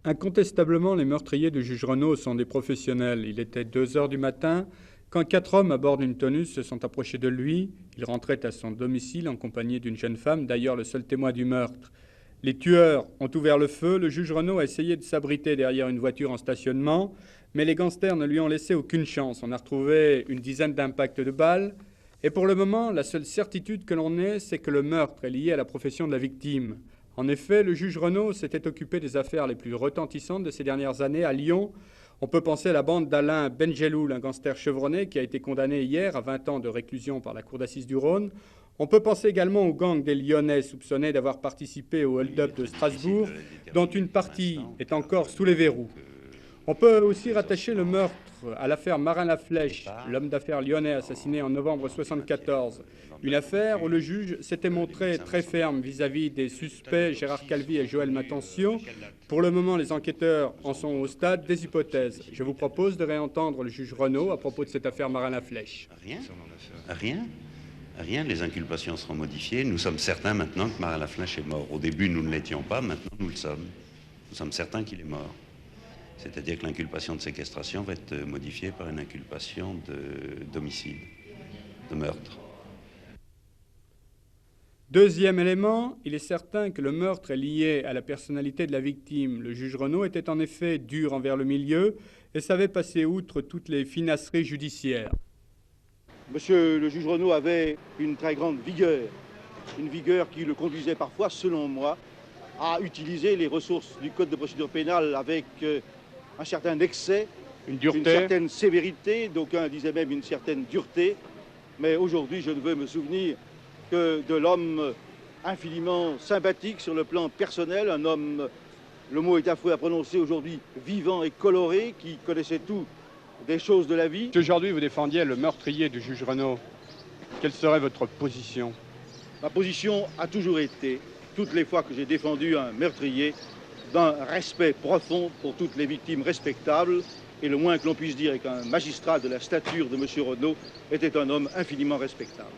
Incontestablement, les meurtriers du juge Renaud sont des professionnels. Il était 2 heures du matin quand 4 hommes à bord d'une tonus se sont approchés de lui. Il rentrait à son domicile en compagnie d'une jeune femme, d'ailleurs le seul témoin du meurtre. Les tueurs ont ouvert le feu. Le juge Renaud a essayé de s'abriter derrière une voiture en stationnement, mais les gangsters ne lui ont laissé aucune chance. On a retrouvé une dizaine d'impacts de balles. Et pour le moment, la seule certitude que l'on ait, c'est que le meurtre est lié à la profession de la victime. En effet, le juge Renaud s'était occupé des affaires les plus retentissantes de ces dernières années à Lyon. On peut penser à la bande d'Alain Benjeloul, un gangster chevronné qui a été condamné hier à 20 ans de réclusion par la cour d'assises du Rhône. On peut penser également au gang des Lyonnais soupçonnés d'avoir participé au hold-up de Strasbourg, dont une partie est encore sous les verrous. On peut aussi rattacher le meurtre à l'affaire Marin-Laflèche, l'homme d'affaires lyonnais assassiné en novembre 1974. Une affaire où le juge s'était montré très ferme vis-à-vis des suspects Gérard Calvi et Joël Matencio. Pour le moment, les enquêteurs en sont au stade des hypothèses. Je vous propose de réentendre le juge Renaud à propos de cette affaire Marin-Laflèche. Rien, les inculpations seront modifiées. Nous sommes certains maintenant que Marin-Laflèche est mort. Au début, nous ne l'étions pas, maintenant nous le sommes. Nous sommes certains qu'il est mort. C'est-à-dire que l'inculpation de séquestration va être modifiée par une inculpation d'homicide, de meurtre. Deuxième élément, il est certain que le meurtre est lié à la personnalité de la victime. Le juge Renaud était en effet dur envers le milieu et savait passer outre toutes les finasseries judiciaires. Monsieur le juge Renaud avait une très grande vigueur, une vigueur qui le conduisait parfois, selon moi, à utiliser les ressources du Code de procédure pénale avec un certain excès, une certaine sévérité, d'aucuns disaient même une certaine dureté. Mais aujourd'hui, je ne veux me souvenir que de l'homme infiniment sympathique sur le plan personnel, un homme, le mot est affreux à prononcer aujourd'hui, vivant et coloré, qui connaissait tout des choses de la vie. Si aujourd'hui vous défendiez le meurtrier du juge Renaud, quelle serait votre position? Ma position a toujours été, toutes les fois que j'ai défendu un meurtrier, d'un respect profond pour toutes les victimes respectables. Et le moins que l'on puisse dire est qu'un magistrat de la stature de M. Renaud était un homme infiniment respectable.